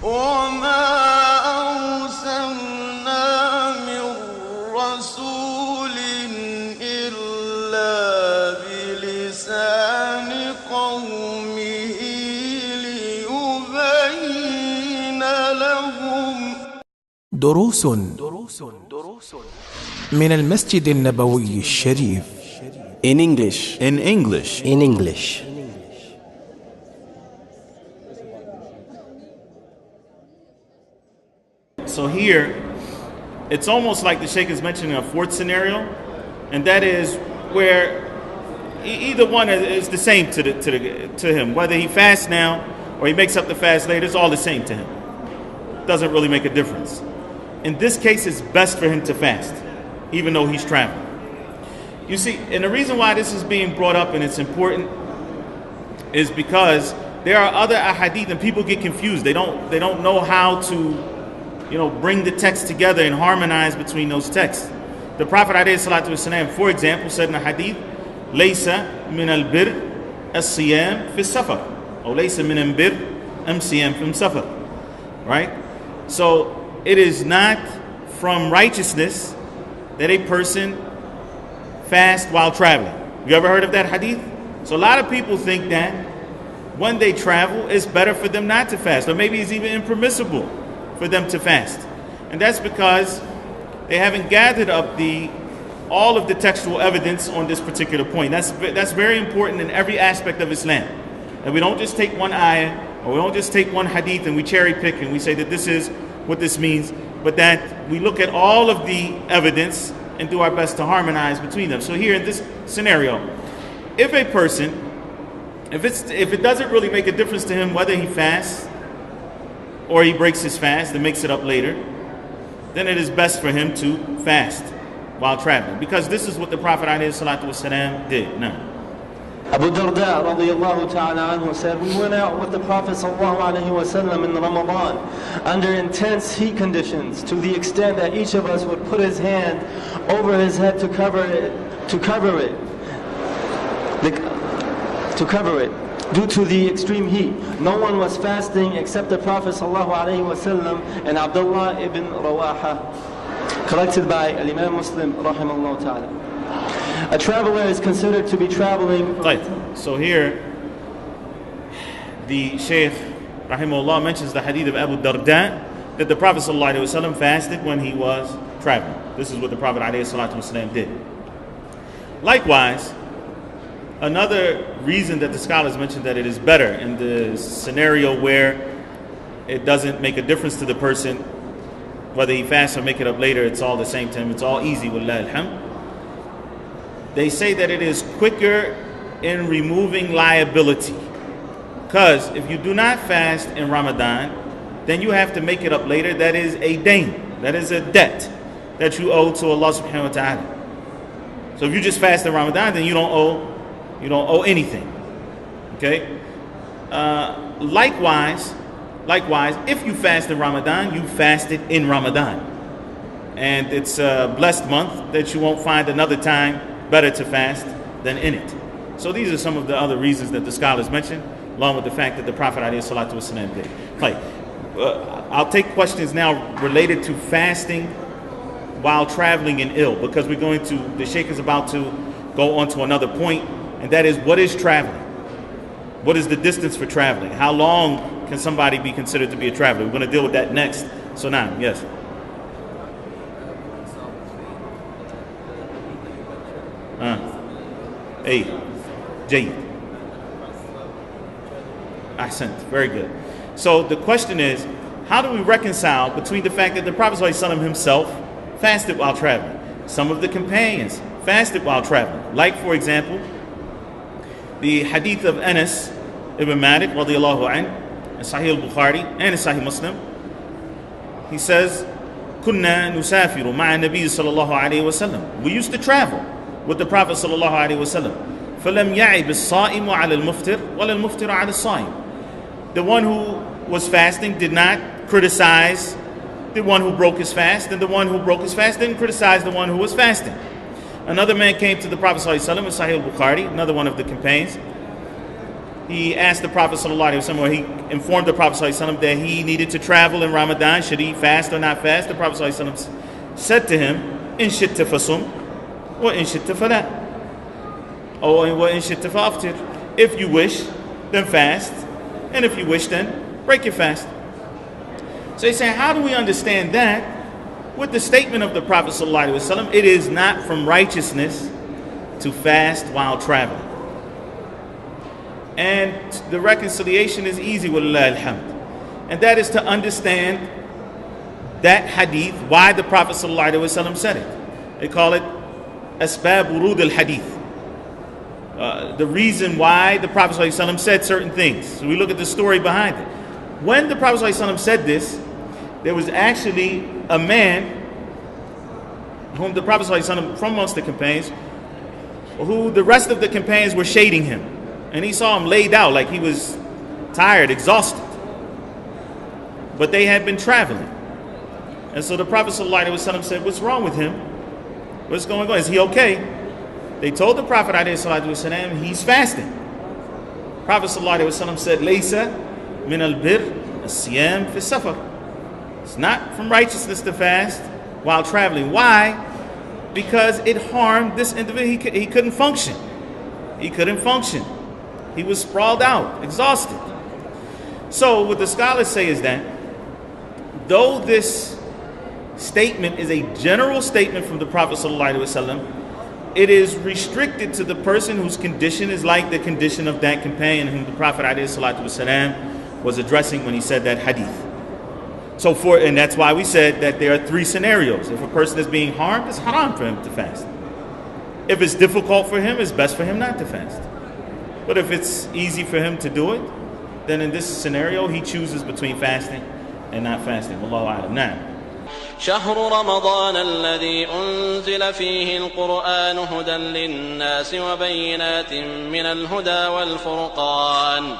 وما أرسلنا من رسول إلا بلسان قومه ليبين لهم. دروس من المسجد النبوي الشريف. In English. In English. In English. So here, it's almost like the Sheikh is mentioning a fourth scenario, and that is where either one is the same to him. Whether he fasts now or he makes up the fast later, it's all the same to him. Doesn't really make a difference. In this case, it's best for him to fast, even though he's traveling. You see, and the reason why this is being brought up and it's important is because there are other ahadith and people get confused. They don't know how to, bring the text together and harmonize between those texts. The Prophet ﷺ, for example, said in a hadith, "Laysa min al-bir as-siyam fi safar," or "Laysa min al-bir am-siyam fi safar." Right? So it is not from righteousness that a person fast while traveling. You ever heard of that hadith? So a lot of people think that when they travel, it's better for them not to fast, or maybe it's even impermissible for them to fast. And that's because they haven't gathered up all of the textual evidence on this particular point. That's very important in every aspect of Islam. And we don't just take one ayah, or we don't just take one hadith and we cherry pick and we say that this is what this means, but that we look at all of the evidence and do our best to harmonize between them. So here in this scenario, if a person, if it doesn't really make a difference to him whether he fasts or he breaks his fast and makes it up later, then it is best for him to fast while traveling, because this is what the Prophet ﷺ did. Now, Abu Darda radiyallahu ta'ala anhu said, we went out with the Prophet sallallahu alayhi wa sallam in Ramadan under intense heat conditions, to the extent that each of us would put his hand over his head to cover it due to the extreme heat. No one was fasting except the Prophet sallallahu alayhi wa sallam and Abdullah ibn Rawaha, collected by Imam Muslim rahimahullah ta'ala. A traveler is considered to be traveling. Right. So here, the Shaykh rahimahullah mentions the hadith of Abu Darda that the Prophet ﷺ fasted when he was traveling. This is what the Prophet ﷺ did. Likewise, another reason that the scholars mentioned that it is better in the scenario where it doesn't make a difference to the person whether he fasts or make it up later, it's all the same to him, it's all easy, wallahi alhamd. They say that it is quicker in removing liability, because if you do not fast in Ramadan, then you have to make it up later. That is a dain, that is a debt that you owe to Allah subhanahu wa ta'ala. So if you just fast in Ramadan, then you don't owe anything. Okay? Likewise, if you fast in Ramadan, you fasted in Ramadan, and it's a blessed month that you won't find another time better to fast than in it. So these are some of the other reasons that the scholars mention, along with the fact that the Prophet ﷺ did. Like, I'll take questions now related to fasting while traveling and ill, because the Sheikh is about to go on to another point, and that is, what is traveling? What is the distance for traveling? How long can somebody be considered to be a traveler? We're going to deal with that next. So now, yes. Jayyid. Ahsant. Very good. So the question is, how do we reconcile between the fact that the Prophet ﷺ himself fasted while traveling? Some of the companions fasted while traveling. Like, for example, the hadith of Anas ibn Malik radiyallahu anhu in Sahih al-Bukhari and in Sahih Muslim. He says, "Kunna nusafiru ma'a Nabi sallallahu alayhi wa sallam." We used to travel with the Prophet sallallahu alayhi wa sallam. فَلَمْ يَعِبِ الصَّائِمُ عَلَى الْمُفْتِرِ وَلَا الْمُفْتِرُ عَلَى الصَّائِمِ. The one who was fasting did not criticize the one who broke his fast, and the one who broke his fast didn't criticize the one who was fasting. Another man came to the Prophet ﷺ in Sahih al-Bukhari, another one of the companions, he asked the Prophet ﷺ, or he informed the Prophet ﷺ that he needed to travel in Ramadan. Should he fast or not fast? The Prophet ﷺ said to him, "In shi'ta fasum, wa in shi'ta fala, or wa in shi'ta faftir." If you wish, then fast, and if you wish, then break your fast. So he's saying, how do we understand that with the statement of the Prophet ﷺ? It is not from righteousness to fast while traveling. And the reconciliation is easy, walillah alhamd. And that is to understand that hadith, why the Prophet ﷺ said it. They call it asbab urud al-hadith. The reason why the Prophet ﷺ said certain things. So we look at the story behind it. When the Prophet ﷺ said this, there was actually a man whom the Prophet ﷺ, from amongst the companions, who the rest of the companions were shading him. And he saw him laid out like he was tired, exhausted. But they had been traveling. And so the Prophet ﷺ said, "What's wrong with him? What's going on? Is he okay?" They told the Prophet ﷺ, "He's fasting." Prophet ﷺ said, "Laysa min al-bir as-siyam fi safar." It's not from righteousness to fast while traveling. Why? Because it harmed this individual. He couldn't function. He couldn't function. He was sprawled out, exhausted. So what the scholars say is that though this statement is a general statement from the Prophet ﷺ, it is restricted to the person whose condition is like the condition of that companion whom the Prophet ﷺ was addressing when he said that hadith. And that's why we said that there are three scenarios. If a person is being harmed, it's haram for him to fast. If it's difficult for him, it's best for him not to fast. But if it's easy for him to do it, then in this scenario, he chooses between fasting and not fasting. Wallahu a'lam. Now, شهر رمضان الذي أنزل فيه القرآن هدى للناس وبينات من الهدى والفرقان